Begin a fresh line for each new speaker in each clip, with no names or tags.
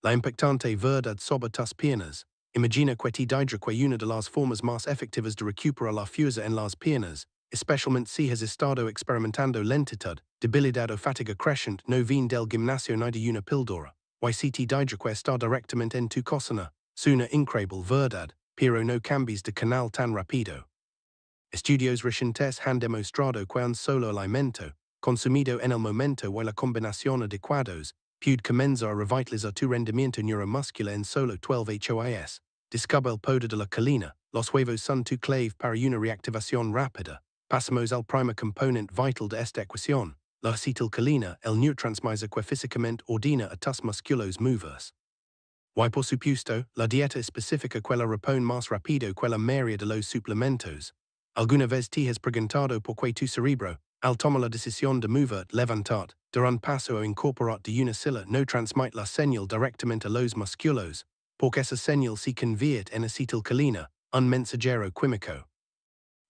La impactante verdad sobre tus piernas. Imagina que te didraque una de las formas más efectivas de recuperar la fuerza en las piernas, especialmente si has estado experimentando lentitud, debilidad o fatiga creciente no vin del gimnasio ni de una píldora. Y si te didraque está directamente en tu cocina, suna increíble verdad, pero no cambies de canal tan rápido. Estudios recientes han demostrado que un solo alimento, consumido en el momento y la combinación adecuados, puede comenzar a revitalizar tu rendimiento neuromuscular en solo 12 horas. Descubre el poder de la colina, los huevos son tu clave para una reactivación rápida. Pasamos al primer componente vital de esta ecuación, la acetilcolina, el neurotransmisor que físicamente ordena a tus músculos moverse. Y por supuesto, la dieta específica que la repone más rápido que la mayoría de los suplementos. Alguna vez te has preguntado por qué tu cerebro, al tomar la decisión de mover, levantar, dar un paso o incorporar de una silla no transmite la señal directamente a los músculos, porque esa señal se convierte en acetilcolina, un mensajero químico.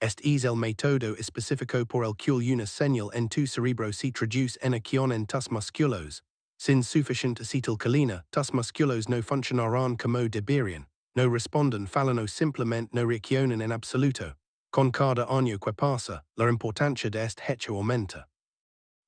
Este es el método específico por el cual una señal en tu cerebro se traduce en acción en tus músculos. Sin suficiente acetilcolina, tus músculos no funcionarán como deberían, no responden falan o simplemente no reaccionan en absoluto. Con cada año que pasa, la importancia de este hecho aumenta.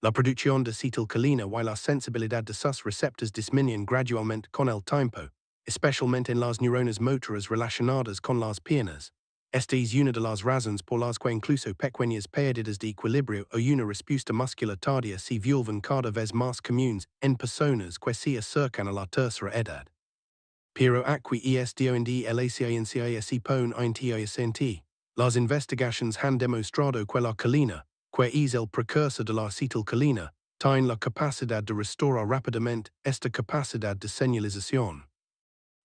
La producción de acetilcolina y la sensibilidad de sus receptores disminuyen gradualmente con el tiempo, especialmente en las neuronas motoras relacionadas con las piernas. Esta es una de las razones por las que incluso pequeñas pérdidas de equilibrio o una respuesta muscular tardía se vuelven cada vez más comunes en personas que se acercan a la tercera edad. Pero aquí es donde la ciencia se pone interesante. Las investigaciones han demostrado que la colina, que es el precursor de la acetilcolina, tiene la capacidad de restaurar rápidamente esta capacidad de señalización.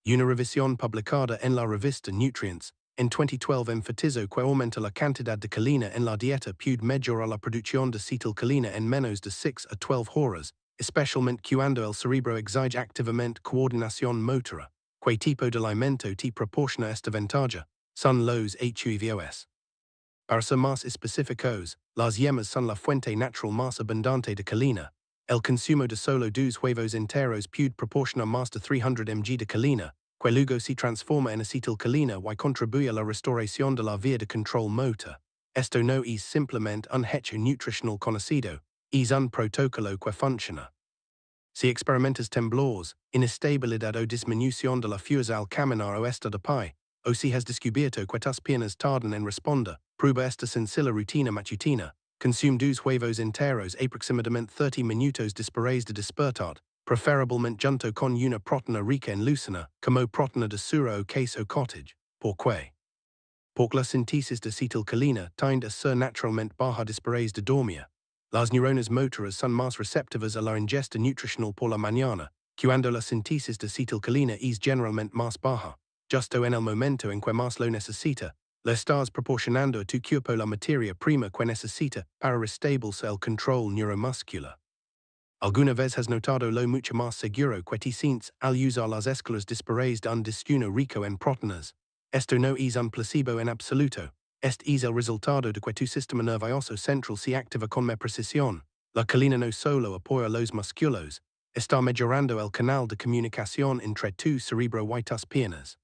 Una revisión publicada en la revista Nutrients, en 2012 enfatizó que aumenta la cantidad de colina en la dieta puede mejorar la producción de acetilcolina en menos de 6 a 12 horas, especialmente cuando el cerebro exige activamente coordinación motora. ¿Qué tipo de alimento te proporciona esta ventaja? Son los HUVOS. Para ser más específicos, las yemas son la fuente natural más abundante de colina. El consumo de solo 2 huevos enteros puede proporcionar más de 300 mg de colina, que luego se transforma en acetilcolina y contribuye a la restauración de la vía de control motor. Esto no es simplemente un hecho nutricional conocido, es un protocolo que funciona. Si experimentas temblores, inestabilidad o disminución de la fuerza al caminar o estar de pie, o si has descubierto que tus piernas tardan en responder, prueba esta sencilla rutina matutina. Consume 2 huevos enteros aproximadamente 30 minutos después de despertar, preferiblemente junto con una proteína rica en leucina, como proteína de sura o queso cottage. ¿Por qué? Porque la síntesis de acetilcolina tiende a ser naturalmente baja después de dormir. Las neuronas motoras son más receptivas a la ingesta nutricional por la mañana, cuando la síntesis de acetilcolina es generalmente más baja. Justo en el momento en que más lo necesita, le estás proporcionando a tu cuerpo la materia prima que necesita para restablecer el control neuromuscular. ¿Alguna vez has notado lo mucho más seguro que te sientes al usar las escaleras después de un desayuno rico en proteínas? Esto no es un placebo en absoluto. Este es el resultado de que tu sistema nervioso central se activa con más precisión. La colina no solo apoya los músculos, está mejorando el canal de comunicación entre tu cerebro y tus piernas.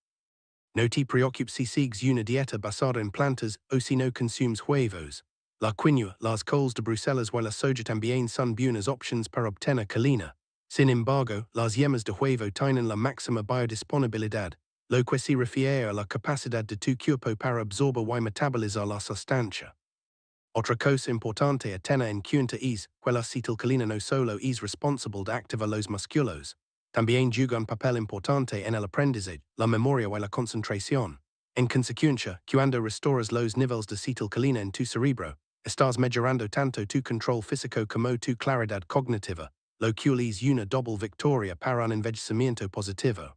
No te preocupes si sigues una dieta basada en plantas o si no consumes huevos. La quinoa, las coles de Bruselas y la soja también son buenas opciones para obtener colina. Sin embargo, las yemas de huevo tienen la máxima biodisponibilidad, lo que se refiere a la capacidad de tu cuerpo para absorber y metabolizar la sustancia. Otra cosa importante a tener en cuenta es que la acetilcolina no solo es responsable de activar los músculos, también juega un papel importante en el aprendizaje, la memoria y la concentración. En consecuencia, cuando restauras los niveles de acetilcolina en tu cerebro, estás mejorando tanto tu control físico como tu claridad cognitiva, lo cual es una doble victoria para un envejecimiento positivo.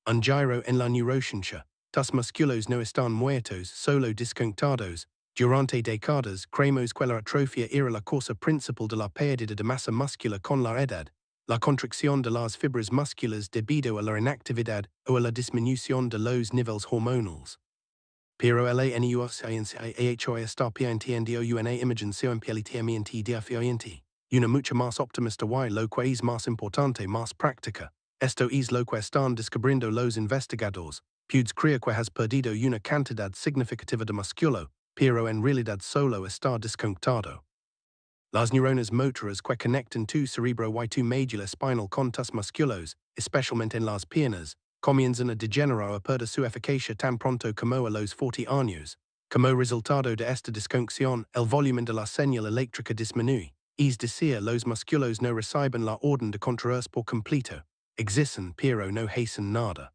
Un giro en la neurociencia. Tus músculos no están muertos, solo desconectados. Durante décadas, creemos que la atrofia era la causa principal de la pérdida de masa muscular con la edad, la contracción de las fibras musculares debido a la inactividad o a la disminución de los niveles hormonales. Pero la neurociencia está planteando una imagen completamente diferente, una mucho más optimista y lo que es más importante, más práctica. Esto es lo que están descubriendo los investigadores. Pudes creer que has perdido una cantidad significativa de músculo, pero en realidad solo está desconectado. Las neuronas motoras que conectan tu cerebro y tu médula espinal con tus músculos, especialmente en las piernas, comienzan a degenerar a perder su eficacia tan pronto como a los 40 años. Como resultado de esta disconexión, el volumen de la señal eléctrica disminuye, es decir, los músculos no reciben la orden de contraerse por completo. Existen pero no hacen nada.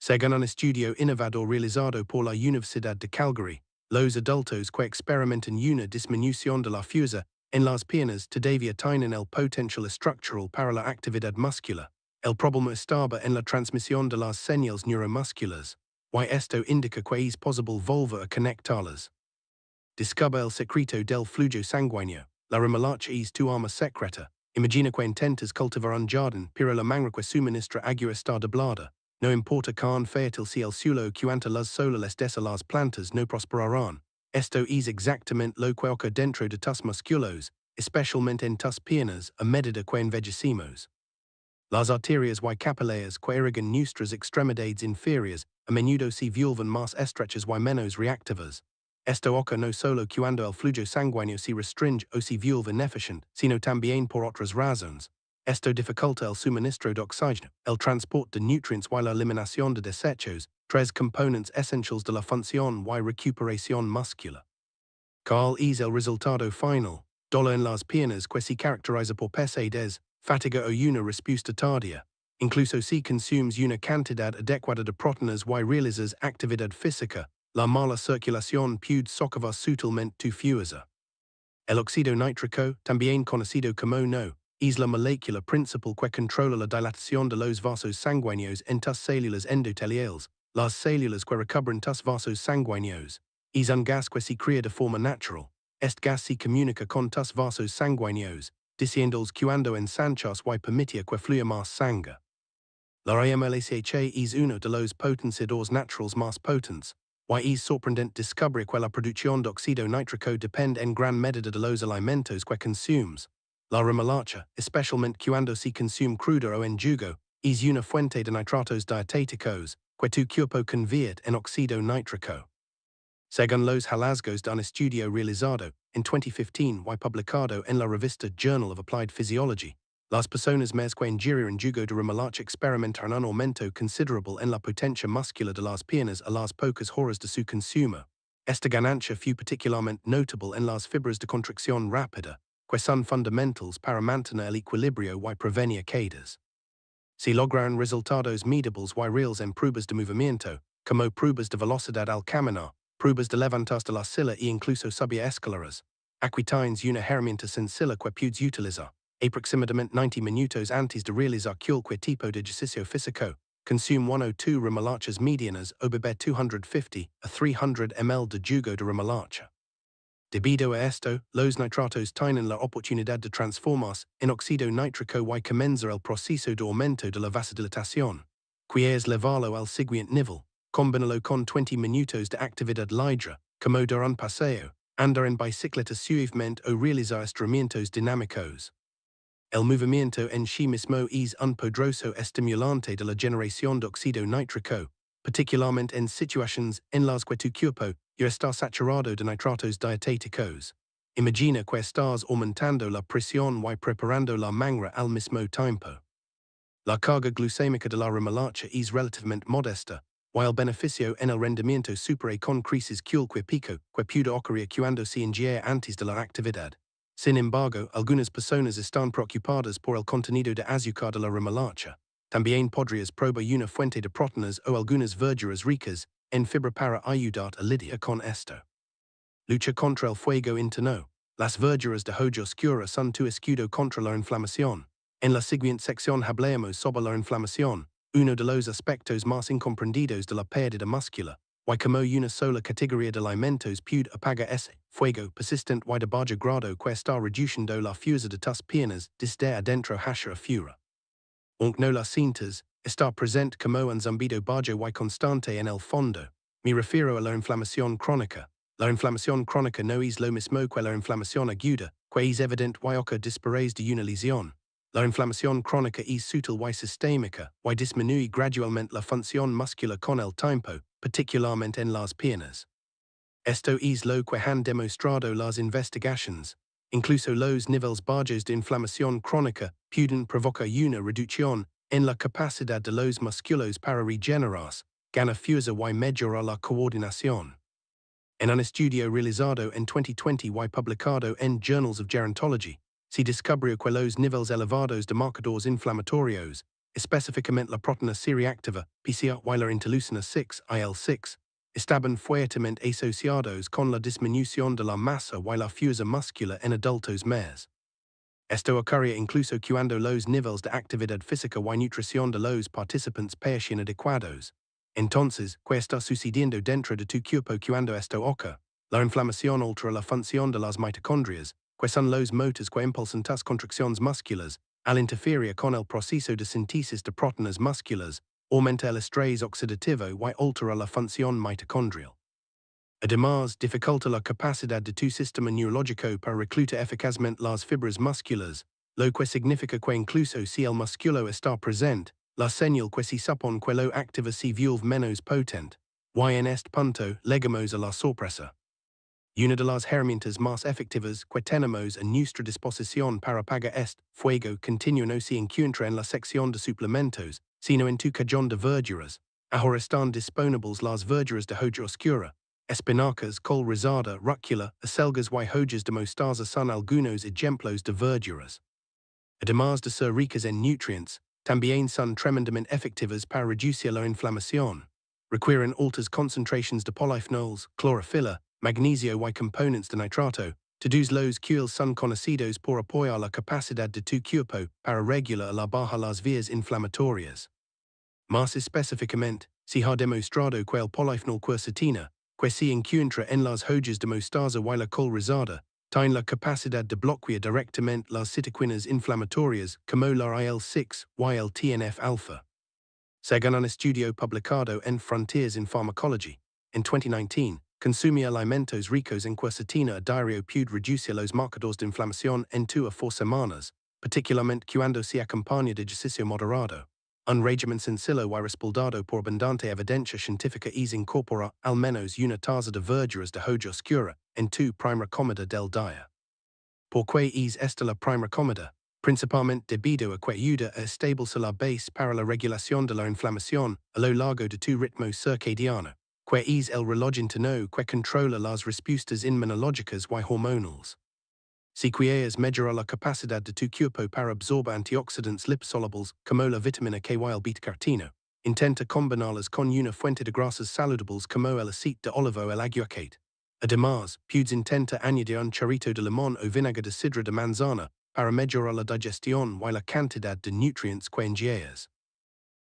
Según un estudio innovador realizado por la Universidad de Calgary, los adultos que experimentan una disminución de la fuerza en las piernas todavía tienen el potencial estructural para la actividad muscular. El problema estaba en la transmisión de las señales neuromusculares, y esto indica que es posible volver a conectarlas. Descubre el secreto del flujo sanguíneo. La remolacha es tu arma secreta. Imagina que intentas cultivar un jardín, pero la manera que suministra agua está doblada. No importa cuán fértil sea el suelo cuanta las solas de las plantas no prosperarán. Esto es exactamente lo que ocurre dentro de tus músculos, especialmente en tus piernas, a medida que envejecemos. Las arterias y capilares que irrigan nuestras extremidades inferiores a menudo se vuelven más estrechas y menos reactivas. Esto ocurre no solo cuando el flujo sanguíneo se restringe o se vuelve ineficiente, sino también por otras razones. Esto dificulta el suministro de oxígeno, el transporte de nutrientes y la eliminación de desechos, tres componentes esenciales de la función y recuperación muscular. ¿Cuál es el resultado final? Dolor en las piernas que se caracteriza por pesadez, fatiga o una respuesta tardía. Incluso si consumes una cantidad adecuada de proteínas y realizas actividad física, la mala circulación puede socavar sutilmente tu fuerza. El óxido nítrico, también conocido como no, es la molécula principal que controla la dilatación de los vasos sanguíneos en tus células endoteliales, las células que recubren tus vasos sanguíneos. Es un gas que se crea de forma natural. Este gas se comunica con tus vasos sanguíneos, diciéndoles cuando ensanchas y permitir que fluya más sangre. La remolacha es uno de los potenciadores naturales más potentes, y es sorprendente descubrir que la producción de óxido nítrico depende en gran medida de los alimentos que consumes. La remolacha, especialmente cuando se consume cruda o en jugo, es una fuente de nitratos dietéticos, que tu cuerpo convierte en óxido nítrico. Según los hallazgos de un estudio realizado en 2015 y publicado en la revista Journal of Applied Physiology, las personas más que ingieren jugo de remolacha experimentaron un aumento considerable en la potencia muscular de las piernas a las pocas horas de su consumo. Esta ganancia fue particularmente notable en las fibras de contracción rápida, que son fundamentales para mantener el equilibrio y prevenir caídas. Se lograron resultados medibles y reales en pruebas de movimiento, como pruebas de velocidad al caminar, pruebas de levantarse de la silla e incluso subir escaleras. Aquí tienes una herramienta sencilla que puedes utilizar. Aproximadamente 90 minutos antes de realizar cualquier tipo de ejercicio físico, consume 1 o 2 remolachas medianas o beber 250 a 300 ml de jugo de remolacha. Debido a esto, los nitratos tienen la oportunidad de transformarse en óxido nítrico y comenzar el proceso de aumento de la vasodilatación. Quieres llevarlo al siguiente nivel, combínalo con 20 minutos de actividad libre, como dar un paseo, andar en bicicleta suavemente o realizar estiramientos dinámicos. El movimiento en sí mismo es un poderoso estimulante de la generación de óxido nítrico, particularmente en situaciones en las que tu cuerpo ya está saturado de nitratos dietéticos. Imagina que estás aumentando la presión y preparando la mangra al mismo tiempo. La carga glucémica de la remolacha es relativamente modesta, y el beneficio en el rendimiento supera con creces cualquier pico que pueda ocurrir cuando se ingiere antes de la actividad. Sin embargo, algunas personas están preocupadas por el contenido de azúcar de la remolacha. También podrías probar una fuente de proteínas o algunas verduras ricas en fibra para ayudar a lidiar con esto. Lucha contra el fuego interno. Las verduras de hoja oscura son tu escudo contra la inflamación. En la siguiente sección hablaremos sobre la inflamación, uno de los aspectos más incomprendidos de la pérdida muscular, y como una sola categoría de alimentos puede apagar ese fuego persistente y de bajo grado que está reduciendo la fuerza de tus piernas desde adentro hacia afuera. Aunque no la sientes, está presente como un zumbido bajo y constante en el fondo. Me refiero a la inflamación crónica. La inflamación crónica no es lo mismo que la inflamación aguda, que es evidente y ocurre después de una lesión. La inflamación crónica es sutil y sistémica, y disminuye gradualmente la función muscular con el tiempo, particularmente en las piernas. Esto es lo que han demostrado las investigaciones. Incluso los niveles bajos de inflamación crónica pueden provocar una reducción en la capacidad de los músculos para regenerarse, gana fuerza y mejorar la coordinación. En un estudio realizado en 2020 y publicado en Journals of Gerontology, se descubrió que los niveles elevados de marcadores inflamatorios, específicamente la proteína C reactiva, PCA y la interleucina 6, IL-6, estaban fuertemente asociados con la disminución de la masa y la fuerza muscular en adultos mayores. Esto ocurría incluso cuando los niveles de actividad física y nutrición de los participantes parecían adecuados. Entonces, ¿qué está sucediendo dentro de tu cuerpo cuando esto ocurre? La inflamación altera la función de las mitocondrias, que son los motores que impulsan tus contracciones musculares, al interferir con el proceso de síntesis de proteínas musculares, aumenta el estrés oxidativo y altera la función mitocondrial. Además, dificulta la capacidad de tu sistema neurológico para reclutar eficazmente las fibras musculares, lo que significa que incluso si el músculo está presente, la señal que se supone que lo activa se vuelve menos potente, y en este punto llegamos a la sorpresa. Una de las herramientas más efectivas que tenemos a nuestra disposición para apagar este fuego continuo no se encuentra en la sección de suplementos, sino en tu cajón de verduras. Ahora están disponibles las verduras de hoja oscura, espinacas, col rizada, rúcula, acelgas y hojas de mostaza son algunos ejemplos de verduras. Además de ser ricas en nutrientes, también son tremendamente efectivas para reducir la inflamación. Requieren altas concentraciones de polyphenols, clorofila, magnesio y componentes de nitrato. Todos los cuales son conocidos por apoyar la capacidad de tu cuerpo para regular la baja las vías inflamatorias. Más específicamente, se ha demostrado que el polyphenol quercetina, que se encuentra en las hojas de mostaza y la col rizada, tiene la capacidad de bloquear directamente las citoquinas inflamatorias como la IL-6 y el TNF-alpha. Según un estudio publicado en Frontiers in Pharmacology, en 2019, consumir alimentos ricos en quercetina a diario puede reducir los marcadores de inflamación en 2 a 4 semanas, particularmente cuando se acompaña de ejercicio moderado. Un régimen sencillo y respaldado por abundante evidencia científica es incorporar al menos una taza de verduras de hoja oscura en tu primera comida del día. ¿Por qué es esta la primera comida? Principalmente debido a que ayuda a establecer la base para la regulación de la inflamación a lo largo de tu ritmo circadiano, que es el reloj interno que controla las respuestas inmunológicas y hormonales. Si quieres mejorar la capacidad de tu cuerpo para absorber antioxidantes liposolubles como la vitamina K y el beta-caroteno, intenta combinarlas con una fuente de grasas saludables como el aceite de oliva o el aguacate. Además, puedes intenta añadir un chorrito de limón o vinagre de sidra de manzana para mejorar la digestión y la cantidad de nutrientes que ingieres.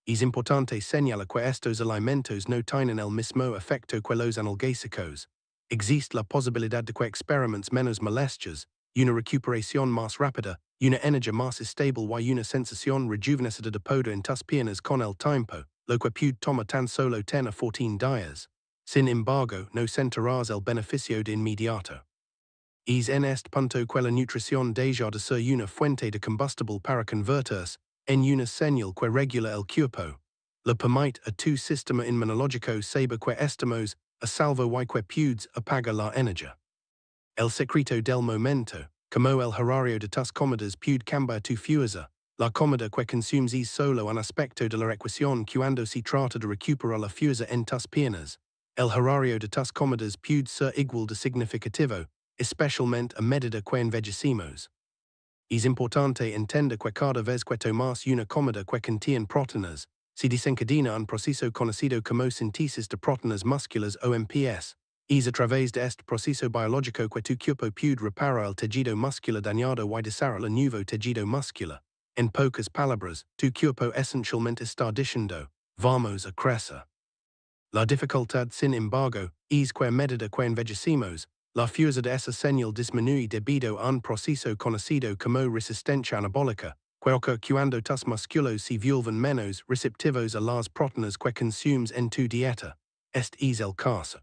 Es importante señalar que estos alimentos no tienen el mismo efecto que los analgésicos. Existe la posibilidad de que experimentes menos molestios, una recuperación más rápida, una energía más estable y una sensación rejuvenecida de poder en tus piernas con el tiempo, lo que puede tomar tan solo 10 a 14 días. Sin embargo, no sentirás el beneficio de inmediato. Es en este punto que la nutrición deja de ser una fuente de combustible para convertirse en una señal que regula el cuerpo. Le permite a tu sistema inmunológico saber que estamos a salvo y que puedes apagar la energía. El secreto del momento, como el horario de tus comidas puede cambiar tu fuerza. La comida que consumes es solo un aspecto de la ecuación cuando se trata de recuperar la fuerza en tus piernas. El horario de tus comidas puede ser igual de significativo, especialmente a medida que envejecemos. Es importante entender que cada vez que tomas una comida que contiene proteínas, se desencadena un proceso conocido como síntesis de proteínas musculares o empieza. Es a través de este proceso biológico que tu cuerpo puede reparar el tejido muscular dañado y desarrollar nuevo tejido muscular. En pocas palabras, tu cuerpo esencialmente está diciendo, vamos a crecer. La dificultad, sin embargo, es que a medida que envejecemos, la fuerza de esa señal disminuye debido a un proceso conocido como resistencia anabólica, que ocurre cuando tus músculos se vuelven menos receptivos a las proteínas que consumes en tu dieta. Este es el caso.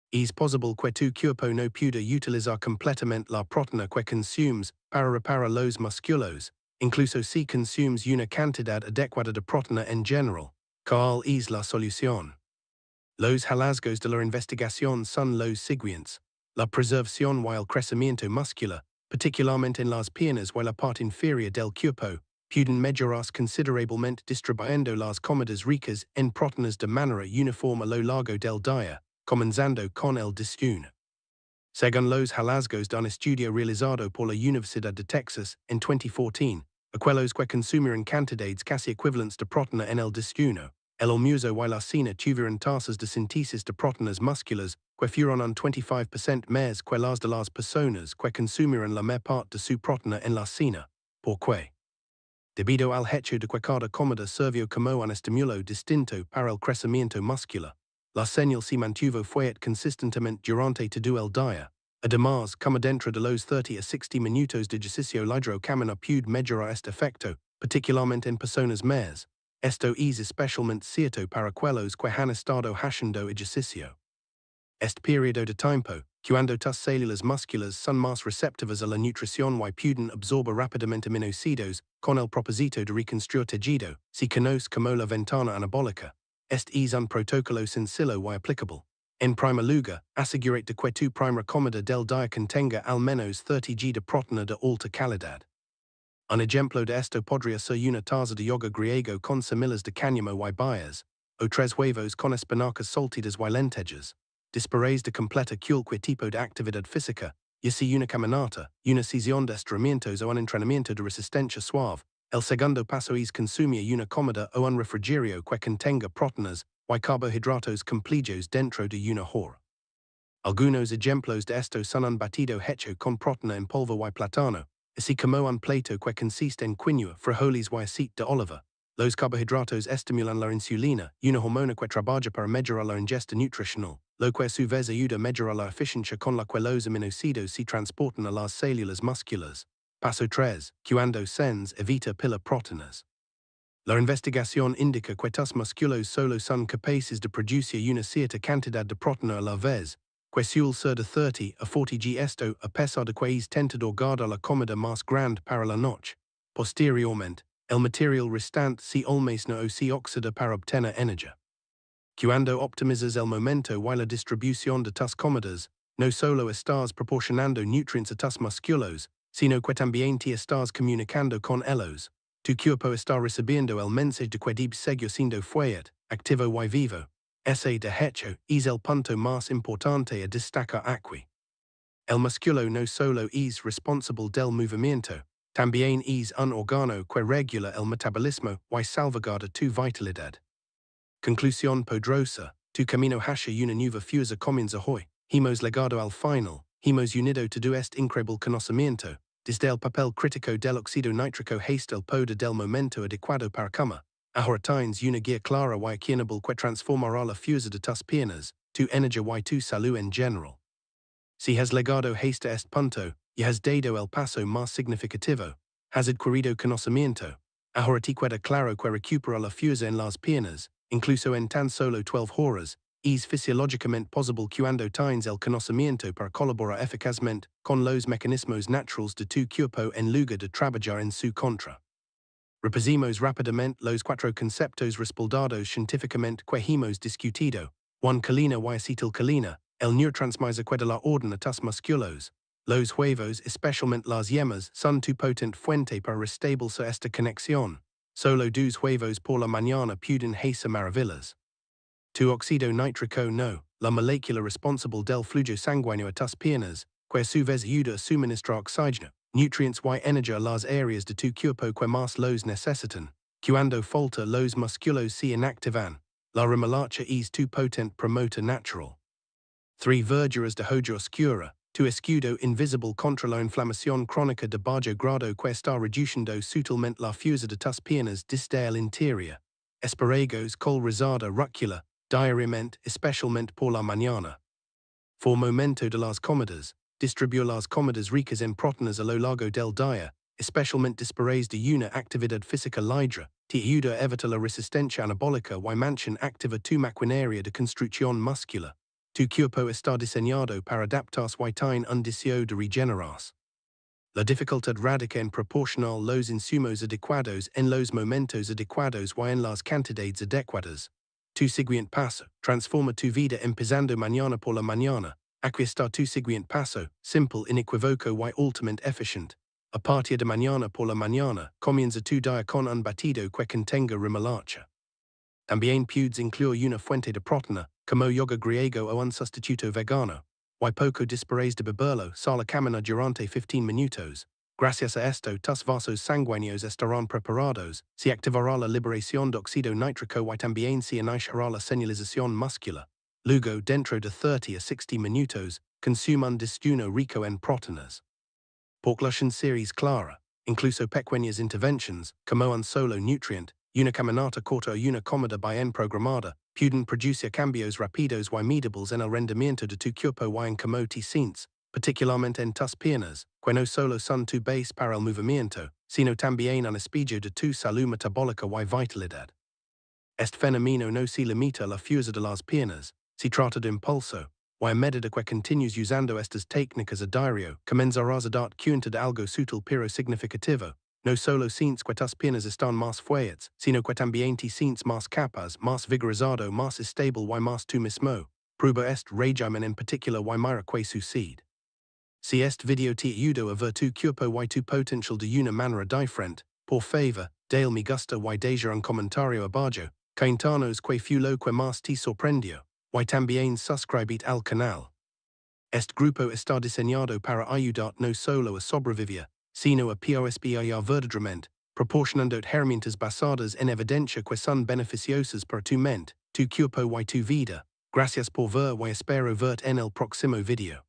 Es posible que tu cuerpo no pueda utilizar completamente la proteína que consumes para reparar los músculos. incluso si consumes una cantidad adecuada de proteína en general. ¿Cuál es la solución? Los hallazgos de la investigación son los siguientes. La preservación y el crecimiento muscular, particularmente en las piernas y la parte inferior del cuerpo, pueden mejorar considerablemente distribuyendo las comidas ricas en proteínas de manera uniforme a lo largo del día, comenzando con el desayuno. Según los hallazgos de un estudio realizado por la Universidad de Texas en 2014, aquellos que consumieron cantidades casi equivalentes de proteína en el desayuno, el almuerzo y la cena tuvieron tasas de síntesis de proteínas musculares que fueron un 25% más que las de las personas que consumieron la mayor parte de su proteína en la cena. ¿Por qué? Debido al hecho de que cada comida sirvió como un estímulo distinto para el crecimiento muscular, la señal se mantuvo fuerte consistentemente durante todo el día. Además, como dentro de los 30 a 60 minutos de ejercicio ligero camino puede mejorar este efecto, particularmente en personas más. Esto es especialmente cierto para aquellos que han estado haciendo ejercicio. Este periodo de tiempo, cuando tus células musculares son más receptivas a la nutrición y pueden absorber rápidamente aminoácidos, con el propósito de reconstruir tejido, se conoce como la ventana anabólica. Este es un protocolo sencillo y aplicable. En primer lugar, asegúrate de que tu primera comida del día contenga al menos 30 g de proteína de alta calidad. Un ejemplo de esto podría ser una taza de yogur griego con semillas de cáñamo y bayas, o 3 huevos con espinacas salteadas y lentejas. Después de completa cualquier tipo de actividad física, ya sea una caminata, una sesión de estiramientos o un entrenamiento de resistencia suave, el segundo paso es consumir una comida o un refrigerio que contenga proteínas y carbohidratos completos dentro de una hora. Algunos ejemplos de esto son un batido hecho con proteína en polvo y plátano, así como un plato que consiste en quinoa, frijoles y aceite de oliva. Los carbohidratos estimulan la insulina, una hormona que trabaja para mejorar la ingesta nutricional, lo que a su vez ayuda a mejorar la eficiencia con la que los aminoácidos se transportan a las células musculares. Paso 3. Cuando sens evita pila proteínas. La investigación indica que tus músculos solo son capaces de producir una cierta cantidad de proteína a la vez, que suele ser de 30 a 40 g esto a pesar de que es tentador guardar la comida más grande para la noche. Posteriormente, el material restante se almacena o se oxida para obtener energía. Cuando optimizas el momento y la distribución de tus comidas, no solo estás proporcionando nutrientes a tus músculos, sino que también te estás comunicando con ellos. Tu cuerpo está recibiendo el mensaje de que debe seguir siendo fuerte, activo y vivo. Ese de hecho es el punto más importante a destacar aquí. El músculo no solo es responsable del movimiento, también es un órgano que regula el metabolismo y salvaguarda tu vitalidad. Conclusión poderosa, tu camino hacia una nueva fuerza comienza hoy. Hemos llegado al final, hemos unido todo este increíble conocimiento, desde el papel crítico del óxido nítrico hasta el poder del momento adecuado para cama. Ahora tienes una guía clara y accionable que transformará la fuerza de tus piernas, tu energía y tu salud en general. Si has llegado hasta este punto, y has dado el paso más significativo, has adquirido conocimiento. Ahora te queda claro que recuperar la fuerza en las piernas, incluso en tan solo 12 horas, es fisiológicamente posible cuando tienes el conocimiento para colaborar eficazmente con los mecanismos naturales de tu cuerpo en lugar de trabajar en su contra. Repasemos rápidamente los 4 conceptos respaldados científicamente que hemos discutido. 1. Colina y acetilcolina, el neurotransmisor que da la orden a tus músculos. Los huevos, especialmente las yemas, son tu potente fuente para restablecer esta conexión. Solo 2 huevos por la mañana pueden hacer maravillas. Tu óxido nítrico no, la molécula responsable del flujo sanguíneo a tus piernas, que a su vez ayuda a suministrar oxígeno, nutrientes y energía a las áreas de tu cuerpo que más los necesitan. Cuando falta los músculos se inactivan. La remolacha es tu potente promotor natural. 3. Verduras de hoja oscura, tu escudo invisible contra la inflamación crónica de bajo grado que está reduciendo sutilmente la fuerza de tus piernas desde el interior. Espárragos, col rizada, rúcula, diariamente, especialmente por la mañana. 4. Momento de las comidas, distribuir las comidas ricas en proteínas a lo largo del día, especialmente después de una actividad física ligra, te ayuda a evitar la resistencia anabólica y mantiene activa tu maquinaria de construcción muscular. Tu cuerpo está diseñado para adaptarse y tiene un deseo de regenerarse. La dificultad radica en proporcional los insumos adecuados en los momentos adecuados y en las cantidades adecuadas. Tu siguiente paso, transforma tu vida empezando mañana por la mañana. Aquí está tu siguiente paso, simple, inequívoco y altamente eficiente. A partir de mañana por la mañana, comienza tu día con un batido que contenga remolacha. También puedes incluir una fuente de proteína, como yoga griego o un sustituto vegano. Y poco después de beberlo, sal a caminar durante 15 minutos. Gracias a esto, tus vasos sanguíneos estarán preparados, se activará la liberación de óxido nítrico y también se iniciará la señalización muscular. Luego, dentro de 30 a 60 minutos, consuma un desayuno rico en proteínas. Porclusion series clara, incluso pequeñas interventions, como un solo nutrient, una caminata corta o una comida bien programada, pueden producir cambios rápidos y medibles en el rendimiento de tu cuerpo y en cómo te sientes, particularmente en tus piernas, que no solo son tu base para el movimiento, sino también un espejo de tu salud metabólica y vitalidad. Este fenómeno no se limita a la fuerza de las piernas, se trata de impulso, y a medida que continúes usando estas técnicas a diario, comenzarás a dar cuenta de algo sutil pero significativo. No solo sientes que tus piernas están más fuertes, sino que también te sientes más capaz, más vigorosado, más estable y más tú mismo. Prueba este régimen en particular y mira que sucede. Si este video te ayudó a ver tu cuerpo y tu potencial de una manera diferente, por favor, dale me gusta y deja un comentario abajo, cuéntanos que fue lo que más te sorprendió, y también suscríbete al canal. Este grupo está diseñado para ayudar no solo a sobrevivir, sino a prospeirar verdaderamente, proporcionando herramientas basadas en evidencia que son beneficiosas para tu mente, tu cuerpo y tu vida. Gracias por ver y espero verte en el próximo video.